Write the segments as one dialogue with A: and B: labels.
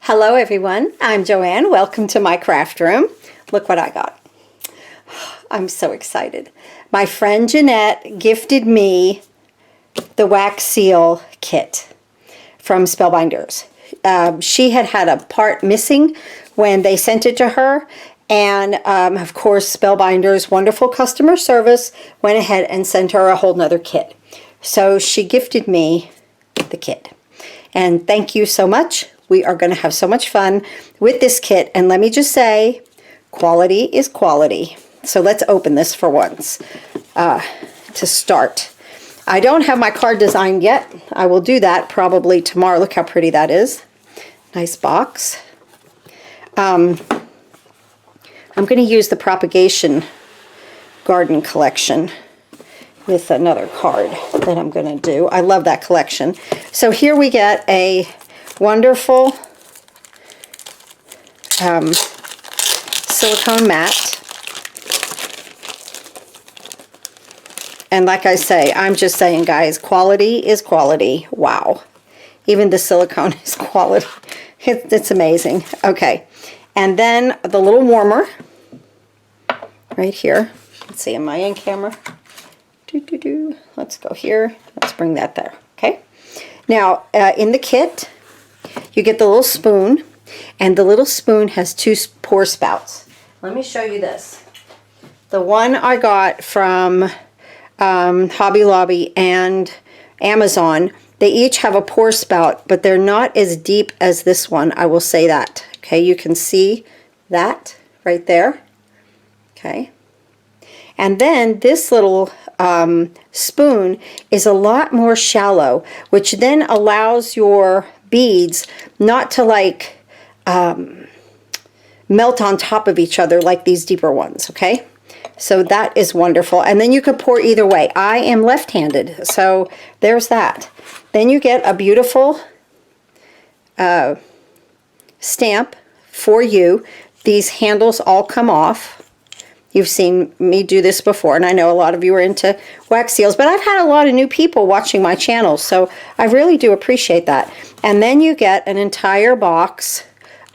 A: Hello everyone, I'm Joanne. Welcome to my craft room. Look what I got. I'm so excited. My friend Jeanette gifted me the wax seal kit from Spellbinders. She had a part missing when they sent it to her, and of course Spellbinders' wonderful customer service went ahead and sent her a whole nother kit. So she gifted me the kit, and thank you so much. We are going to have so much fun with this kit, and let me just say, quality is quality. So let's open this for once to start. I don't have my card designed yet. I will do that probably tomorrow. Look how pretty that is. Nice box. I'm going to use the Propagation Garden Collection with another card that I'm going to do. I love that collection. So here we get a wonderful silicone mat. And like I say, I'm just saying, guys, quality is quality. Wow. Even the silicone is quality. It's amazing. Okay. And then the little warmer right here. Let's see, am I in camera? Let's go here. Let's bring that there. Okay. Now, in the kit, you get the little spoon, and the little spoon has two pour spouts. Let me show you this. The one I got from Hobby Lobby and Amazon, they each have a pour spout, but they're not as deep as this one, I will say that. Okay, you can see that right there. Okay. And then this little spoon is a lot more shallow, which then allows your beads not to like melt on top of each other like these deeper ones. Okay, so that is wonderful. And then you could pour either way. I am left-handed, so there's that. Then you get a beautiful stamp for you. These handles all come off. You've seen me do this before, and I know a lot of you are into wax seals, but I've had a lot of new people watching my channel, so I really do appreciate that. And then you get an entire box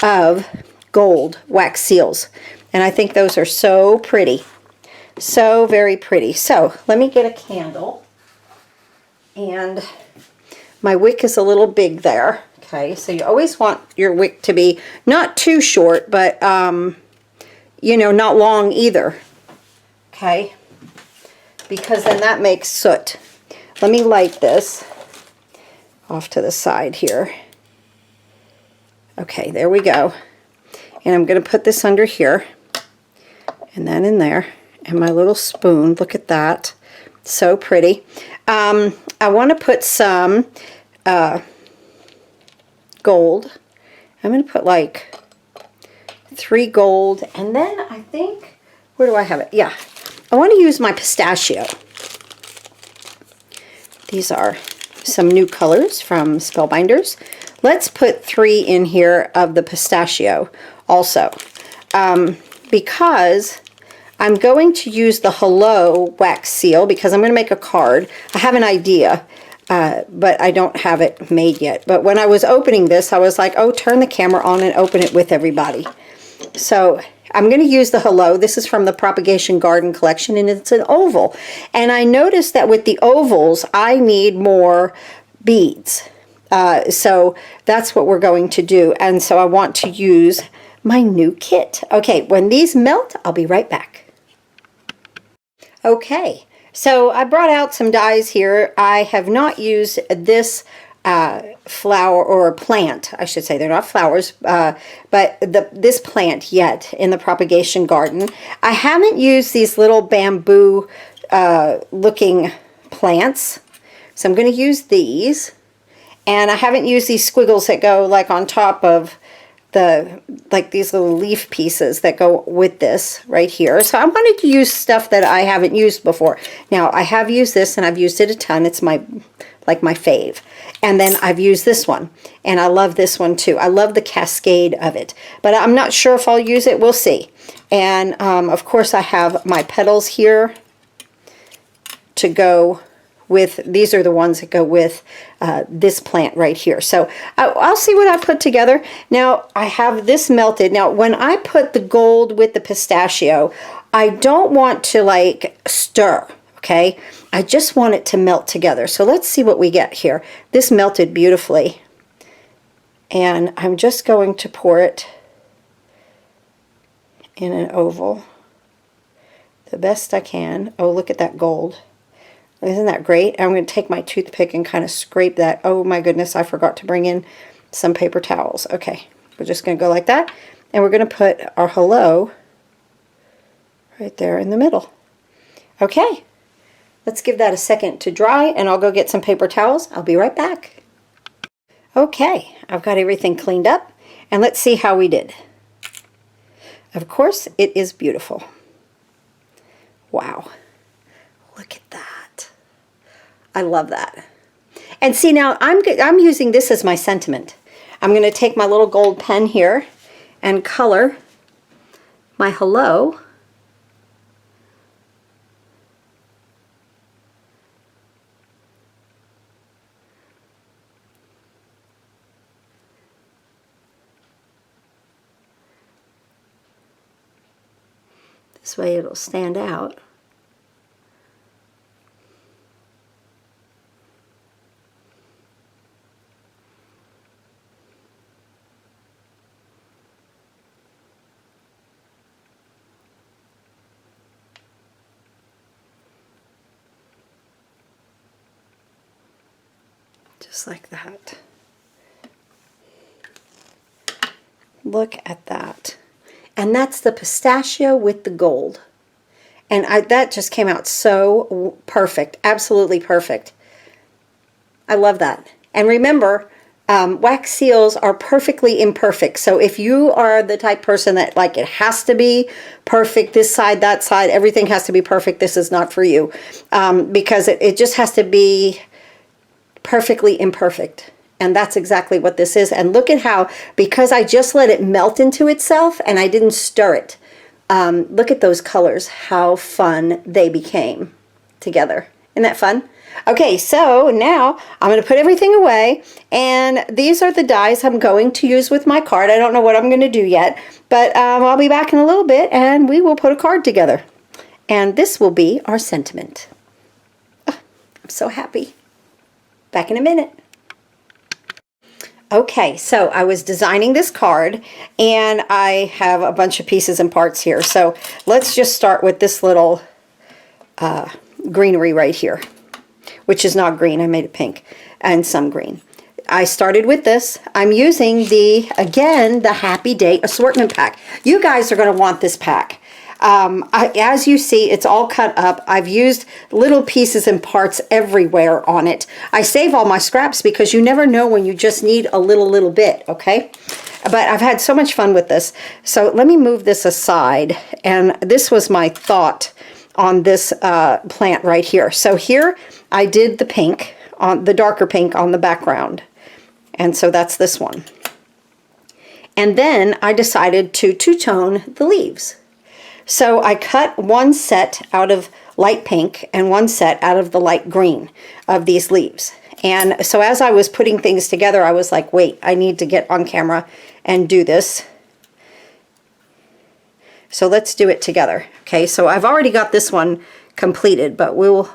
A: of gold wax seals, and I think those are so pretty. So very pretty. So let me get a candle, and my wick is a little big there. Okay, so you always want your wick to be not too short, but you know, not long either, okay, because then that makes soot. Let me light this off to the side here. Okay, there we go. And I'm going to put this under here, and then in there, and my little spoon, look at that, so pretty. I want to put some gold. I'm going to put like 3 gold, and then I think, where do I have it? Yeah, I want to use my pistachio. These are some new colors from Spellbinders. Let's put 3 in here of the pistachio also, because I'm going to use the Hello wax seal, because I'm going to make a card. I have an idea, but I don't have it made yet. But when I was opening this, I was like, oh, turn the camera on and open it with everybody. So I'm going to use the Hello. This is from the Propagation Garden Collection, and it's an oval. And I noticed that with the ovals, I need more beads. So that's what we're going to do. And so I want to use my new kit. Okay, when these melt, I'll be right back. Okay, so I brought out some dies here. I have not used this flower or plant, I should say. They're not flowers, but this plant yet in the Propagation Garden. I haven't used these little bamboo looking plants, so I'm going to use these. And I haven't used these squiggles that go like on top of the, like these little leaf pieces that go with this right here. So I wanted to use stuff that I haven't used before. Now I have used this, and I've used it a ton. It's my fave. And then I've used this one, and I love this one too. I love the cascade of it, but I'm not sure if I'll use it. We'll see. And of course I have my petals here to go with, these are the ones that go with this plant right here. So I'll see what I put together. Now I have this melted. Now when I put the gold with the pistachio, I don't want to like stir, okay? I just want it to melt together. So let's see what we get here. This melted beautifully. And I'm just going to pour it in an oval the best I can. Oh, look at that gold. Isn't that great? I'm going to take my toothpick and kind of scrape that. Oh my goodness, I forgot to bring in some paper towels. Okay, we're just going to go like that. And we're going to put our hello right there in the middle. Okay, let's give that a second to dry, and I'll go get some paper towels. I'll be right back. Okay, I've got everything cleaned up, and let's see how we did. Of course, it is beautiful. Wow, look at that. I love that. And see, now I'm using this as my sentiment. I'm going to take my little gold pen here and color my hello. This way it'll stand out. Just like that. Look at that. And that's the pistachio with the gold. And that just came out so perfect. Absolutely perfect. I love that. And remember, wax seals are perfectly imperfect. So if you are the type person that like it has to be perfect, this side, that side, everything has to be perfect, this is not for you. Because it just has to be perfectly imperfect. And that's exactly what this is. And look at how, because I just let it melt into itself and I didn't stir it. Look at those colors, how fun they became together. Isn't that fun? Okay, so now I'm going to put everything away. And these are the dies I'm going to use with my card. I don't know what I'm going to do yet. But I'll be back in a little bit and we will put a card together. And this will be our sentiment. Oh, I'm so happy. Back in a minute. Okay, so I was designing this card and I have a bunch of pieces and parts here. So let's just start with this little greenery right here, which is not green. I made it pink and some green. I started with this. I'm using again, the Happy Day Assortment Pack. You guys are going to want this pack. As you see, it's all cut up. I've used little pieces and parts everywhere on it. I save all my scraps because you never know when you just need a little bit, okay? But I've had so much fun with this. So let me move this aside. And this was my thought on this plant right here. So here I did the pink, on the darker pink on the background. And so that's this one. And then I decided to two-tone the leaves. So I cut one set out of light pink and one set out of the light green of these leaves. And so as I was putting things together, I was like, wait, I need to get on camera and do this. So let's do it together. Okay, so I've already got this one completed, but we'll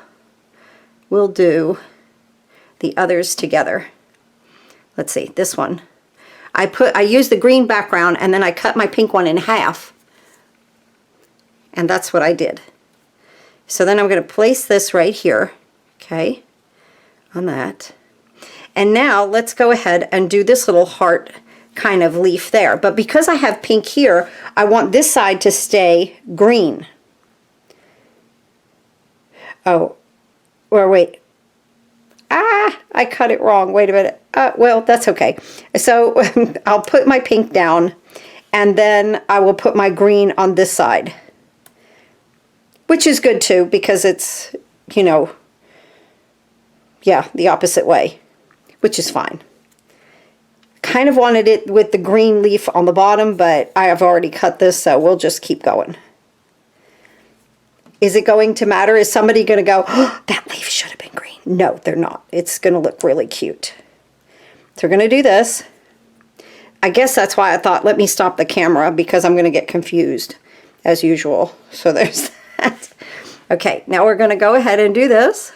A: do the others together. Let's see, this one. I used the green background and then I cut my pink one in half. And that's what I did. So then I'm going to place this right here, okay, on that. And now let's go ahead and do this little heart kind of leaf there. But because I have pink here, I want this side to stay green. Oh, or wait. I cut it wrong. Wait a minute. Well, that's okay. So I'll put my pink down and then I will put my green on this side. Which is good too, because it's, you know, yeah, the opposite way, which is fine. Kind of wanted it with the green leaf on the bottom, but I have already cut this, so we'll just keep going. Is it going to matter? Is somebody going to go, oh, that leaf should have been green? No, they're not. It's going to look really cute. So we're going to do this. I guess that's why I thought, let me stop the camera, because I'm going to get confused as usual. So there's that. Okay, now we're going to go ahead and do this.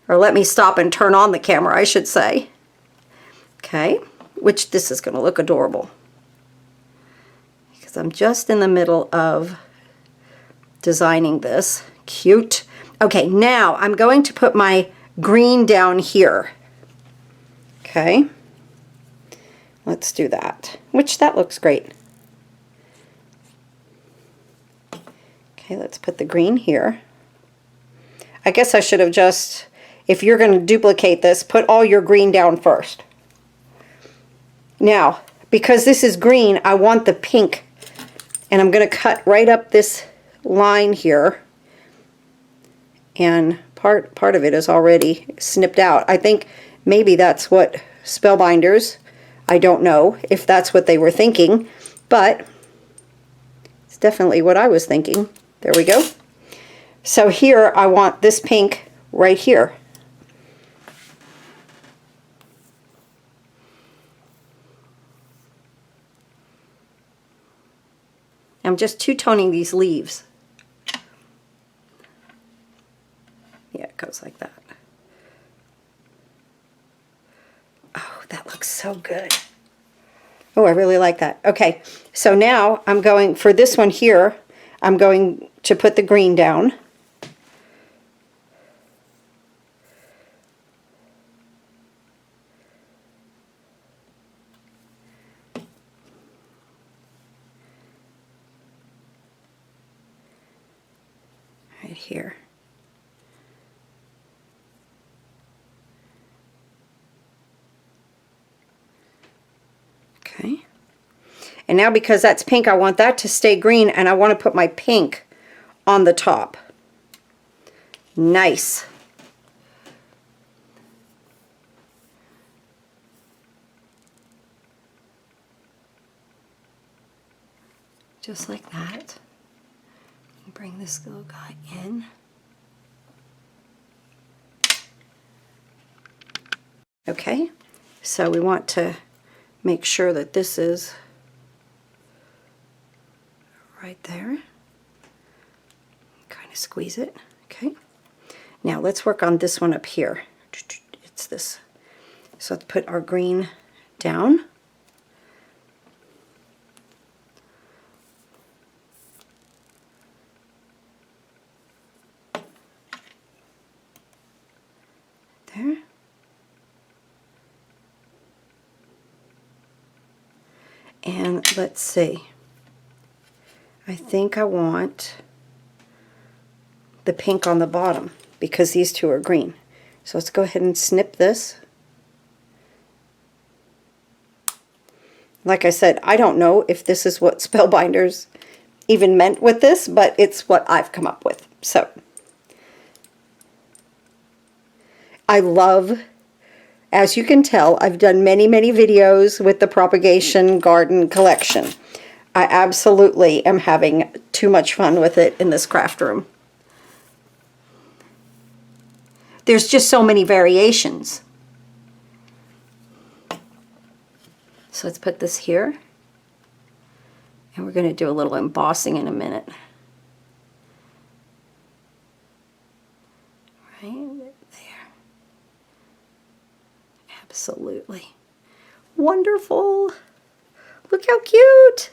A: Or let me stop and turn on the camera, I should say. Okay, which this is going to look adorable, because I'm just in the middle of designing this. Cute. Okay, now I'm going to put my green down here. Okay, let's do that, which that looks great. Okay, let's put the green here. I guess I should have just, if you're going to duplicate this, put all your green down first. Now, because this is green, I want the pink, and I'm going to cut right up this line here, and part of it is already snipped out. I think maybe that's what Spellbinders, I don't know if that's what they were thinking, but it's definitely what I was thinking. There we go. So here I want this pink right here. I'm just two-toning these leaves. Yeah, it goes like that. Oh, that looks so good. Oh, I really like that. Okay, so now I'm going, for this one here, I'm going to put the green down. Right here. Okay. And now because that's pink, I want that to stay green, and I want to put my pink on the top. Nice. Just like that. Bring this little guy in. Okay, so we want to make sure that this is right there. Kind of squeeze it. Okay, now let's work on this one up here. It's this. So let's put our green down. There. And let's see. I think I want the pink on the bottom because these two are green. So let's go ahead and snip this. Like I said, I don't know if this is what Spellbinders even meant with this, but it's what I've come up with. So I love, as you can tell, I've done many, many videos with the Propagation Garden Collection. I absolutely am having too much fun with it in this craft room. There's just so many variations. So let's put this here. And we're going to do a little embossing in a minute. Right there. Absolutely. Wonderful. Look how cute.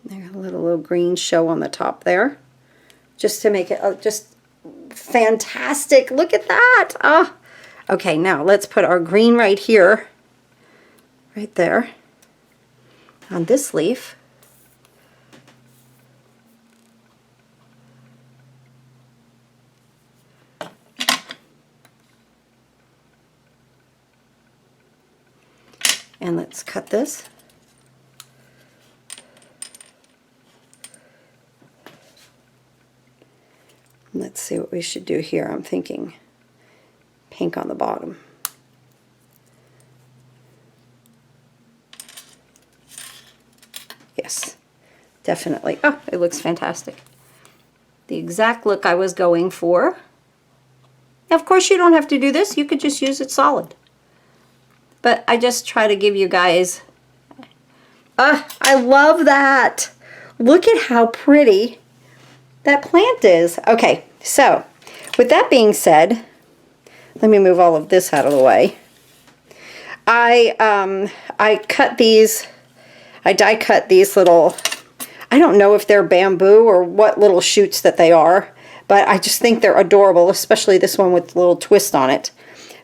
A: There's a little green show on the top there, just to make it just fantastic. Look at that. Ah. Okay, now let's put our green right here, right there, on this leaf. And let's cut this. Let's see what we should do here. I'm thinking pink on the bottom. Yes, definitely. Oh, it looks fantastic. The exact look I was going for. Now, of course, you don't have to do this. You could just use it solid. But I just try to give you guys... I love that. Look at how pretty that plant is. Okay, so with that being said, let me move all of this out of the way. I cut these, I die cut these little, I don't know if they're bamboo or what little shoots that they are, but I just think they're adorable, especially this one with a little twist on it.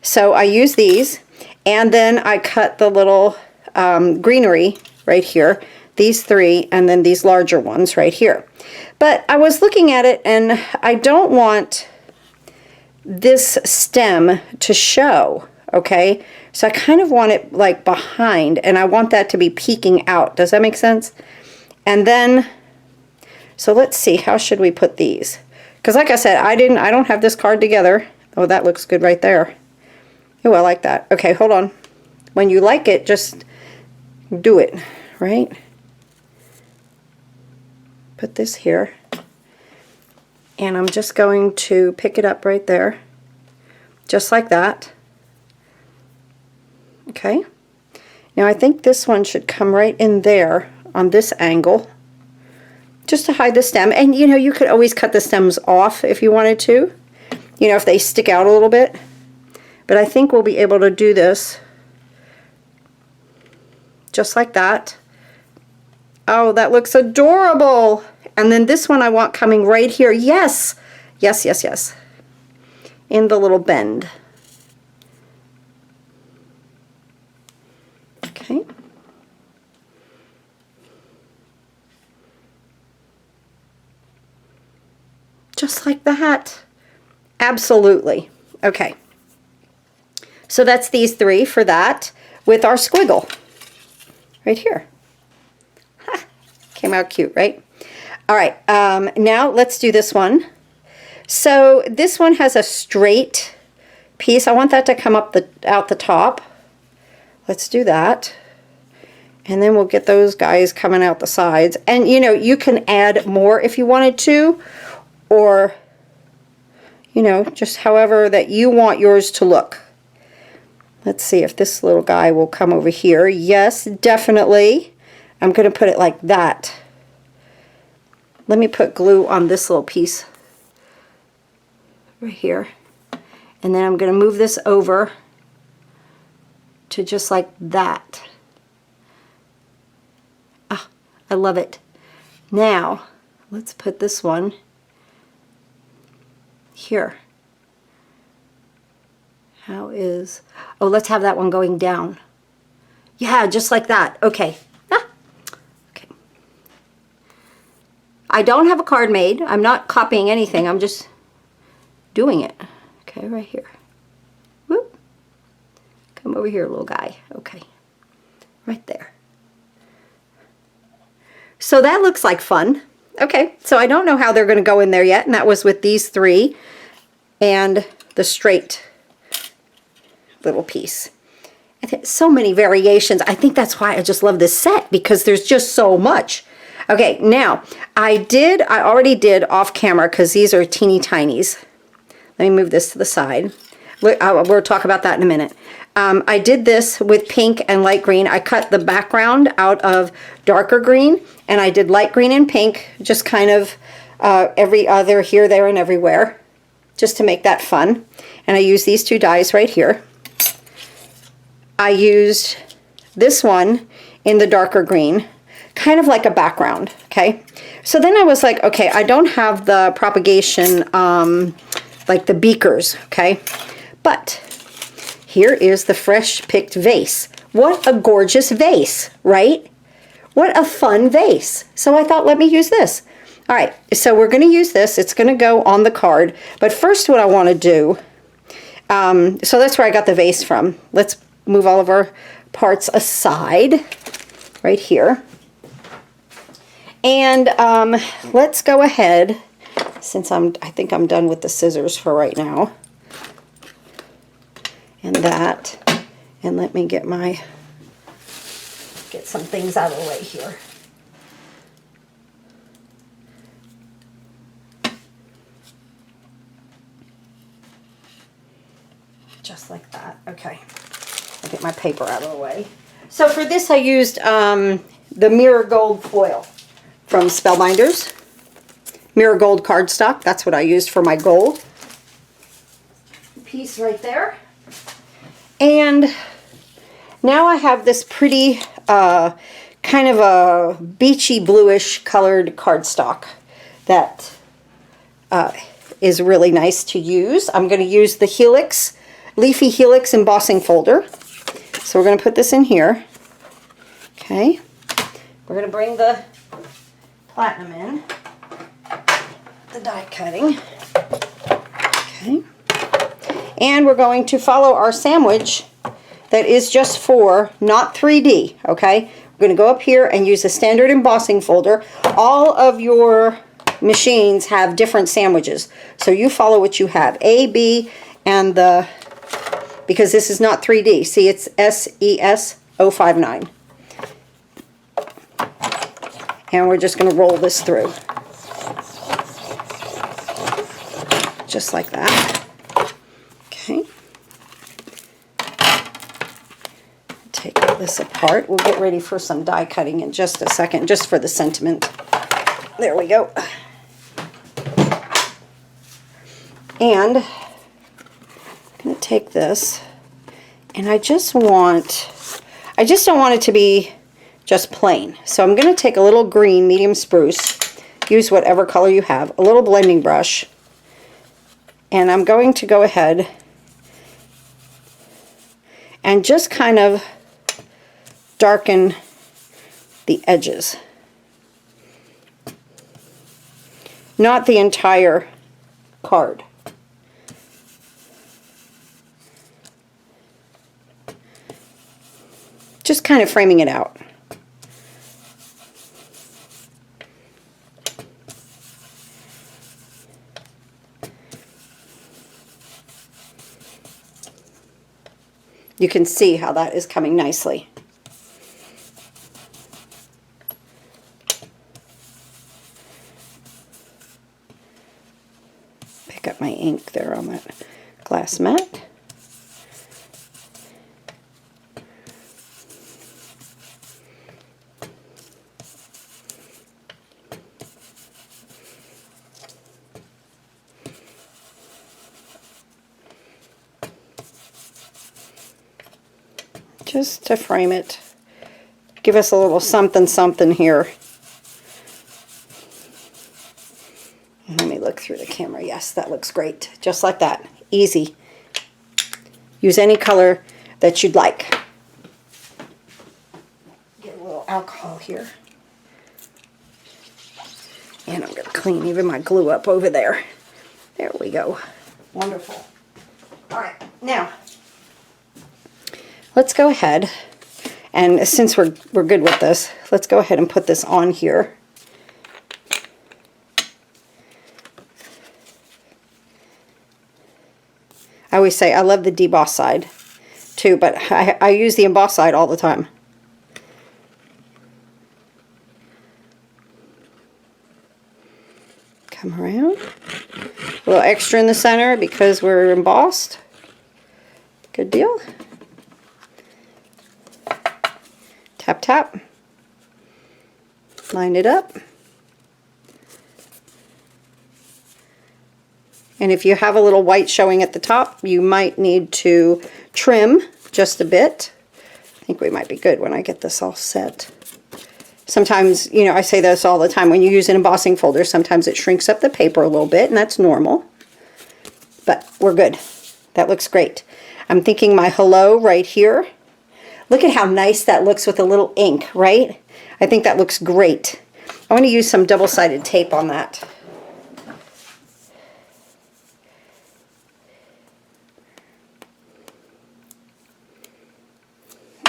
A: So I use these, and then I cut the little greenery right here, these three, and then these larger ones right here. But I was looking at it, and I don't want this stem to show, okay? So I kind of want it like behind, and I want that to be peeking out. Does that make sense? And then, so let's see, how should we put these? Because like I said, I don't have this card together. Oh, that looks good right there. Oh, I like that. Okay, hold on. When you like it, just do it, right? Put this here. And I'm just going to pick it up right there. Just like that. Okay. Now I think this one should come right in there on this angle. Just to hide the stem. And you know, you could always cut the stems off if you wanted to. You know, if they stick out a little bit. But I think we'll be able to do this just like that. Oh, that looks adorable. And then this one I want coming right here. Yes, yes, yes, yes. In the little bend. Okay. Just like that. Absolutely. Okay. So that's these three for that with our squiggle right here. Ha, came out cute, right? All right, now let's do this one. So this one has a straight piece. I want that to come up out the top. Let's do that. And then we'll get those guys coming out the sides. And you know, you can add more if you wanted to, or you know, just however that you want yours to look. Let's see if this little guy will come over here. Yes, definitely. I'm going to put it like that. Let me put glue on this little piece right here. And then I'm going to move this over to just like that. Ah, I love it. Now, let's put this one here. How is, oh, let's have that one going down. Yeah, just like that. Okay. Ah. Okay. I don't have a card made. I'm not copying anything. I'm just doing it. Okay, right here. Whoop. Come over here, little guy. Okay. Right there. So that looks like fun. Okay, so I don't know how they're going to go in there yet, and that was with these three and the straight little piece. So many variations. I think that's why I just love this set, because there's just so much. Okay, now I already did off camera, because these are teeny tinies. Let me move this to the side. We'll talk about that in a minute. I did this with pink and light green. I cut the background out of darker green, and I did light green and pink, just kind of every other here, there, and everywhere, just to make that fun. And I used these two dies right here. I used this one in the darker green, kind of like a background, okay? So then I was like, okay, I don't have the propagation, like the beakers, okay? But here is the fresh picked vase. What a gorgeous vase, right? What a fun vase. So I thought, let me use this. All right, so we're gonna use this. It's gonna go on the card. But first what I wanna do, so that's where I got the vase from. Let's move all of our parts aside right here. And let's go ahead, since I think I'm done with the scissors for right now. And that, and let me get some things out of the way here. that. Okay. I'll get my paper out of the way. So for this I used the mirror gold foil from Spellbinders. Mirror gold cardstock. That's what I used for my gold piece right there. And now I have this pretty kind of a beachy bluish colored cardstock that is really nice to use. I'm going to use the HELIX, Leafy HELIX embossing folder. So we're going to put this in here. Okay. We're going to bring the platinum in. The die cutting. Okay. And we're going to follow our sandwich that is just for, not 3D, okay? We're going to go up here and use a standard embossing folder. All of your machines have different sandwiches, so you follow what you have. A, B, and the, because this is not 3D. See, it's SES 059. And we're just going to roll this through. Just like that. Okay. Take this apart. We'll get ready for some die cutting in just a second, just for the sentiment. There we go. And I'm going to take this, and I just don't want it to be just plain. So I'm going to take a little green medium spruce, use whatever color you have, a little blending brush, and I'm going to go ahead and just kind of darken the edges. Not the entire card. Just kind of framing it out. You can see how that is coming nicely. Pick up my ink there on that glass mat. Just to frame it, give us a little something something here. Let me look through the camera. Yes, that looks great. Just like that. Easy. Use any color that you'd like. Get a little alcohol here. And I'm going to clean even my glue up over there. There we go. Wonderful. All right, now let's go ahead, and since we're good with this, let's go ahead and put this on here. I always say I love the deboss side too, but I use the emboss side all the time. Come around. A little extra in the center because we're embossed. Good deal. Tap, tap. Line it up. And if you have a little white showing at the top, you might need to trim just a bit. I think we might be good when I get this all set. Sometimes, you know, I say this all the time, when you use an embossing folder, sometimes it shrinks up the paper a little bit, and that's normal. But we're good. That looks great. I'm thinking my hello right here. Look at how nice that looks with a little ink, right? I think that looks great. I want to use some double-sided tape on that.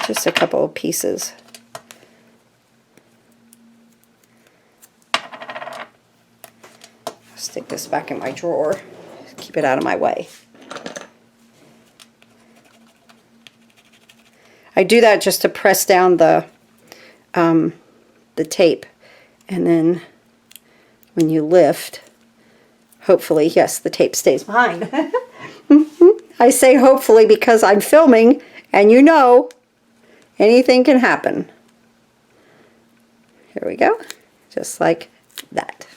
A: Just a couple of pieces. Stick this back in my drawer. Keep it out of my way. I do that just to press down the tape, and then when you lift, hopefully, yes, the tape stays behind. I say hopefully because I'm filming, and you know, anything can happen. Here we go, just like that.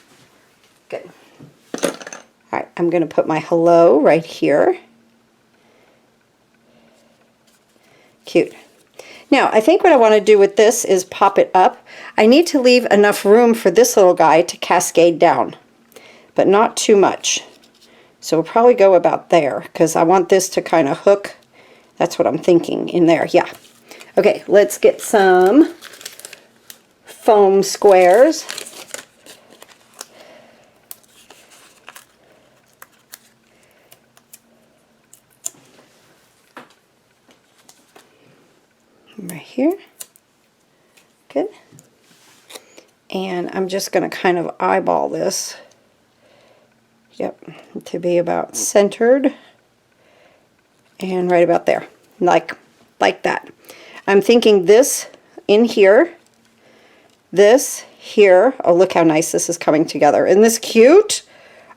A: Good. All right, I'm going to put my hello right here. Cute. Now, I think what I want to do with this is pop it up. I need to leave enough room for this little guy to cascade down, but not too much. So we'll probably go about there because I want this to kind of hook. That's what I'm thinking in there. Yeah. Okay, let's get some foam squares. Right here. Good. And I'm just going to kind of eyeball this. Yep, to be about centered and right about there, like that. I'm thinking this in here, this here. Oh, look how nice this is coming together. Isn't this cute?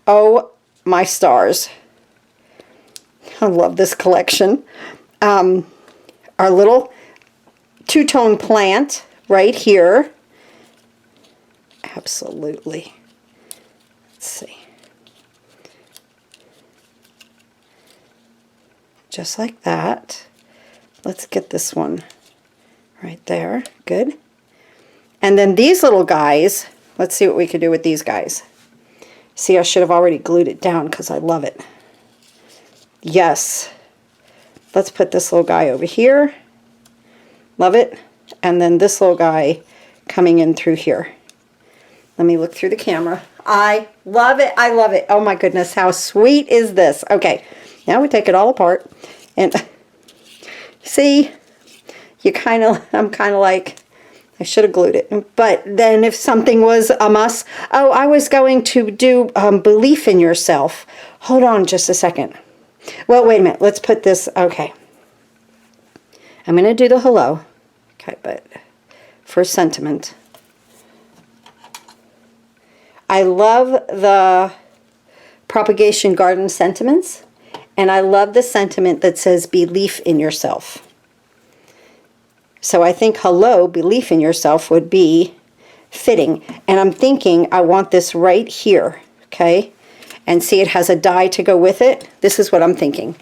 A: Oh, my stars. I love this collection. Our little two-tone plant right here. Absolutely. Let's see. Just like that. Let's get this one right there. Good. And then these little guys, let's see what we can do with these guys. See, I should have already glued it down because I love it. Yes. Let's put this little guy over here. Love it. And then this little guy coming in through here. Let me look through the camera. I love it. I love it. Oh my goodness, how sweet is this? Okay. Now we take it all apart, and see, I'm kind of like, I should have glued it. But then if something was a must, oh, I was going to do belief in yourself. Hold on just a second. Well, wait a minute. Let's put this, okay. I'm going to do the hello. Okay, but for sentiment. I love the Propagation Garden sentiments. And I love the sentiment that says belief in yourself. So I think hello, belief in yourself would be fitting. And I'm thinking I want this right here, okay? And see, it has a die to go with it. This is what I'm thinking.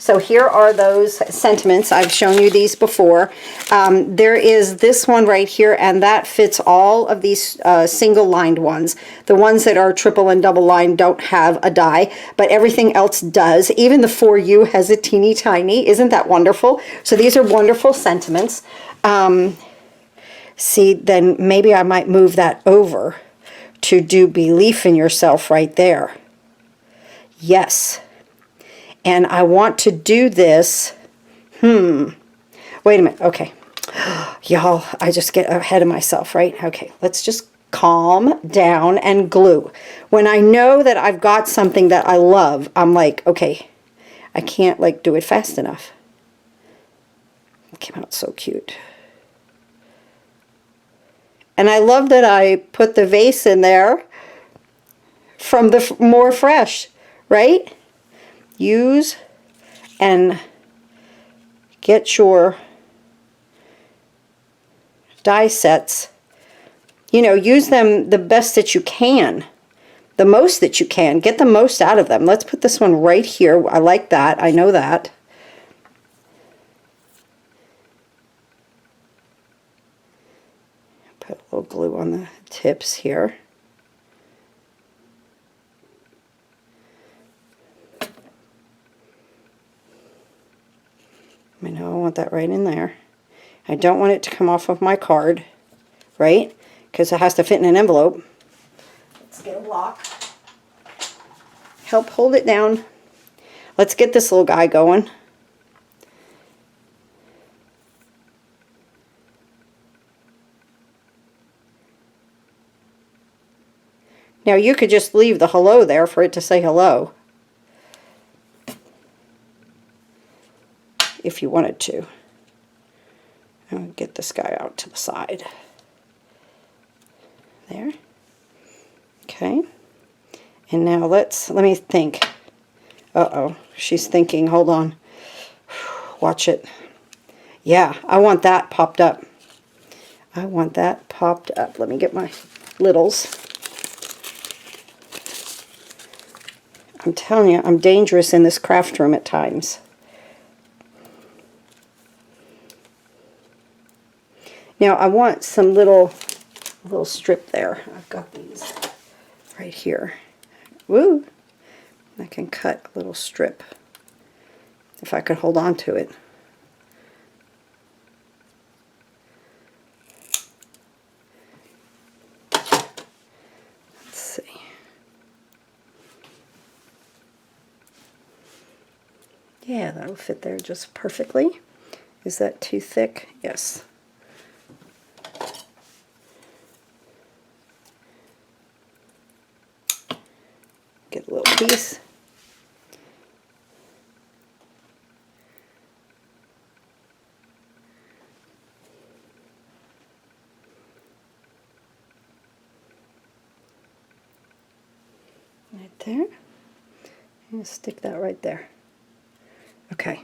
A: So here are those sentiments. I've shown you these before. There is this one right here, and that fits all of these single lined ones. The ones that are triple and double lined don't have a die, but everything else does. Even the For You has a teeny tiny. Isn't that wonderful? So these are wonderful sentiments. See, then maybe I might move that over to do belief in yourself right there. Yes. And I want to do this, wait a minute, okay. Y'all, I just get ahead of myself, right? Okay, let's just calm down and glue. When I know that I've got something that I love, I'm like, okay, I can't like do it fast enough. It came out so cute. And I love that I put the vase in there from the More Fresh, right? Use and get your die sets. You know, use them the best that you can. The most that you can. Get the most out of them. Let's put this one right here. I like that. I know that. Put a little glue on the tips here. I know I want that right in there. I don't want it to come off of my card, right? Because it has to fit in an envelope. Let's get a block. Help hold it down. Let's get this little guy going. Now you could just leave the hello there for it to say hello. If you wanted to. I'll get this guy out to the side. There. Okay. And now let me think. Uh-oh, she's thinking, hold on. Watch it. Yeah, I want that popped up. I want that popped up. Let me get my littles. I'm telling you, I'm dangerous in this craft room at times. Now I want some little strip there. I've got these right here. Woo! I can cut a little strip if I could hold on to it. Let's see. Yeah, that'll fit there just perfectly. Is that too thick? Yes. Get a little piece. Right there. And stick that right there. Okay.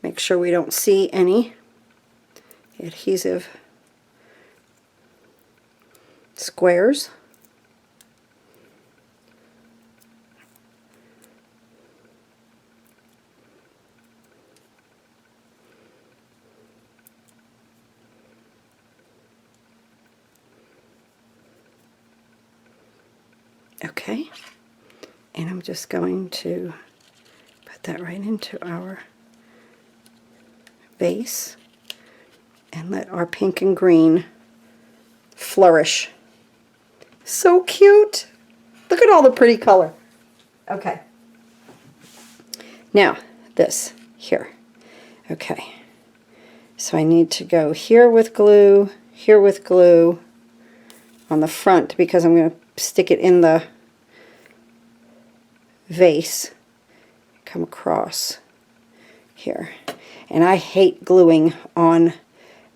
A: Make sure we don't see any adhesive squares. Okay, and I'm just going to put that right into our base and let our pink and green flourish. So cute! Look at all the pretty color. Okay, now this here. Okay, so I need to go here with glue on the front because I'm going to stick it in the vase. Come across here. And I hate gluing on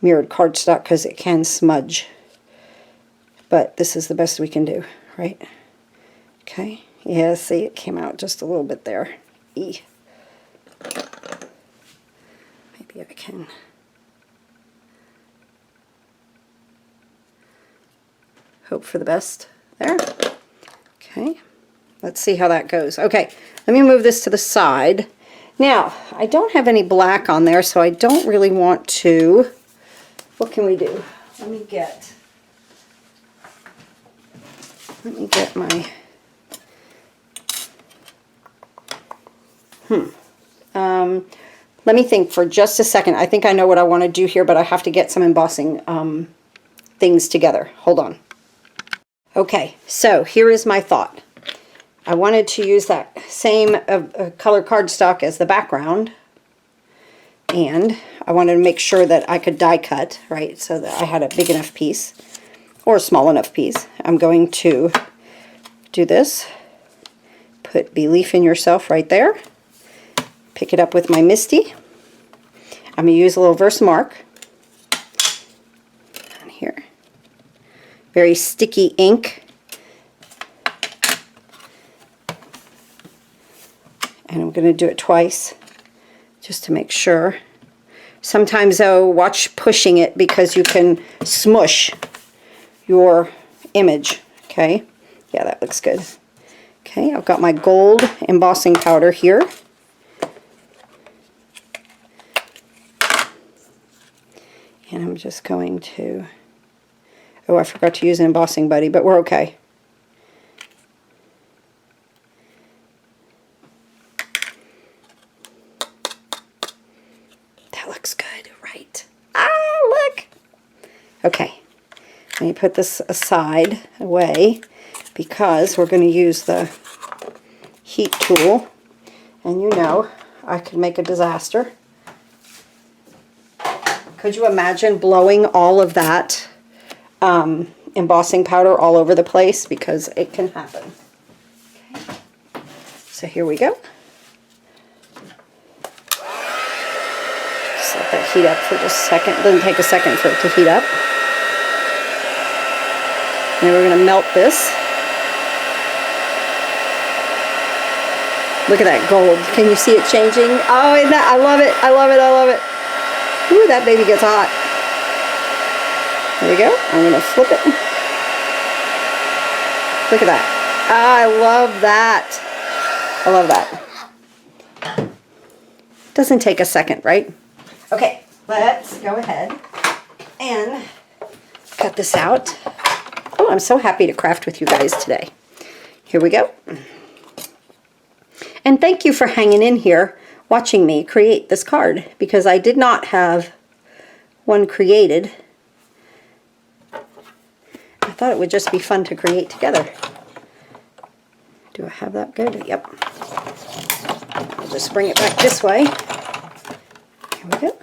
A: mirrored cardstock because it can smudge. But this is the best we can do, right? Okay. Yeah, see, it came out just a little bit there. Maybe I can. Hope for the best there. Okay, let's see how that goes. Okay, let me move this to the side. Now, I don't have any black on there, so I don't really want to. What can we do? Let me get my let me think for just a second. I think I know what I want to do here, but I have to get some embossing things together. Hold on. Okay, so here is my thought. I wanted to use that same color cardstock as the background, and I wanted to make sure that I could die cut, right, so that I had a big enough piece, or a small enough piece. I'm going to do this, put Believe in Yourself right there, pick it up with my Misty. I'm going to use a little Versamark on here. Very sticky ink. And I'm going to do it twice just to make sure. Sometimes though, watch pushing it because you can smush your image. Okay, yeah, that looks good. Okay, I've got my gold embossing powder here. And I'm just going to, oh, I forgot to use an embossing buddy, but we're okay. That looks good, right? Ah, look! Okay, let me put this aside, away, because we're going to use the heat tool. And you know, I could make a disaster. Could you imagine blowing all of that embossing powder all over the place? Because it can happen. Okay. So here we go. Just let that heat up for just a second. It doesn't take a second for it to heat up. And then we're going to melt this. Look at that gold. Can you see it changing? Oh, and that, I love it. I love it. I love it. Ooh, that baby gets hot. There we go. I'm going to flip it. Look at that. I love that. I love that. Doesn't take a second, right? Okay, let's go ahead and cut this out. Oh, I'm so happy to craft with you guys today. Here we go. And thank you for hanging in here watching me create this card, because I did not have one created. I thought it would just be fun to create together. Do I have that good? Yep. I'll just bring it back this way. Here we go.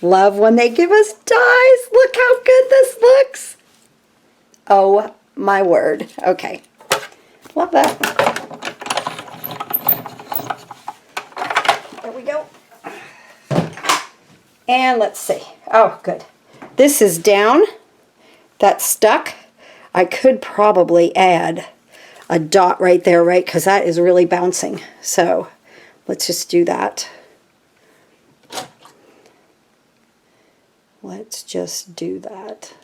A: Love when they give us dies. Look how good this looks. Oh my word. Okay. Love that. There we go. And let's see. Oh, good. This is down. That's stuck. I could probably add a dot right there, right? Because that is really bouncing. So let's just do that. Let's just do that.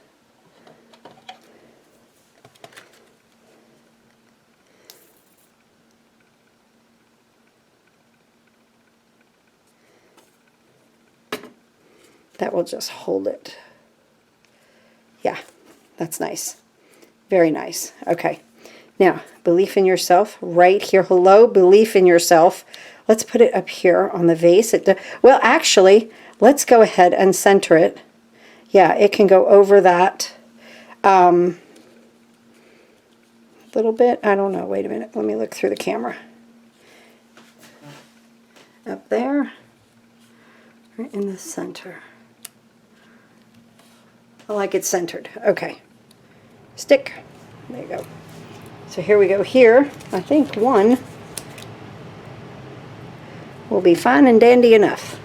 A: That will just hold it. Yeah, that's nice. Very nice. Okay. Now, belief in yourself right here. Hello, belief in yourself. Let's put it up here on the vase. Well, actually, let's go ahead and center it. Yeah, it can go over that little bit. I don't know. Wait a minute. Let me look through the camera. Up there, right in the center. I like it centered. Okay. Stick. There you go. So here we go. Here, I think one will be fine and dandy enough.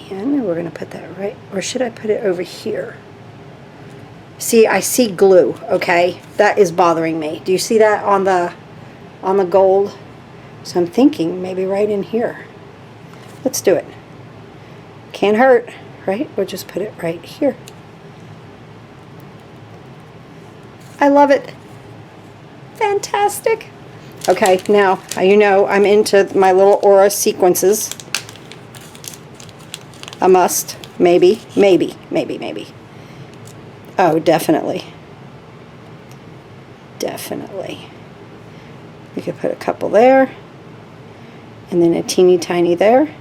A: And we're going to put that right, or should I put it over here? See, I see glue, okay? That is bothering me. Do you see that on the gold? So I'm thinking maybe right in here. Let's do it. Can't hurt, right? We'll just put it right here. I love it. Fantastic. Okay, now, you know I'm into my little aura sequences. A must. Maybe. Maybe. Maybe. Maybe. Oh, definitely. Definitely. We could put a couple there. And then a teeny tiny there.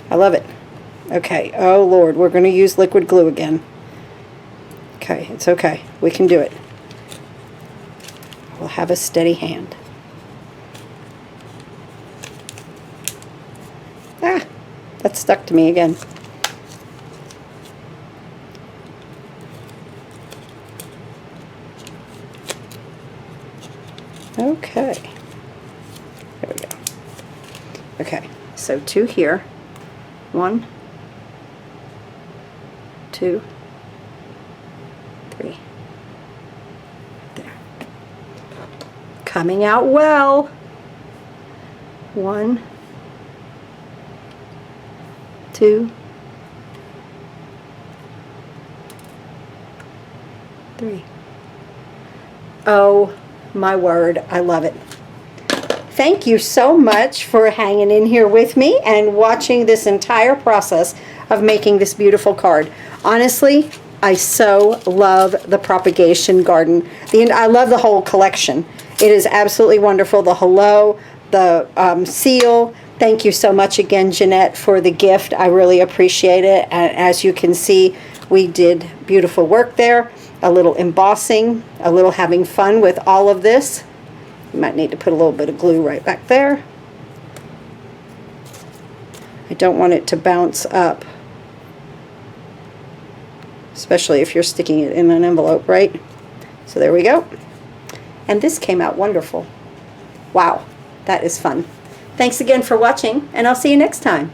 A: I love it. Okay. Oh, Lord. We're going to use liquid glue again. Okay. It's okay. We can do it. We'll have a steady hand. Ah, that stuck to me again. Okay. There we go. Okay, so 2 here. 1, 2, 3. There. Coming out well. 1, 2, 3. Oh my word, I love it. Thank you so much for hanging in here with me and watching this entire process of making this beautiful card. Honestly, I so love the propagation garden. I love the whole collection. It is absolutely wonderful. The hello, the seal. Thank you so much again, Jeanette, for the gift. I really appreciate it. And as you can see, we did beautiful work there. A little embossing, a little having fun with all of this. You might need to put a little bit of glue right back there. I don't want it to bounce up, especially if you're sticking it in an envelope, right? So there we go. And this came out wonderful. Wow, that is fun. Thanks again for watching, and I'll see you next time.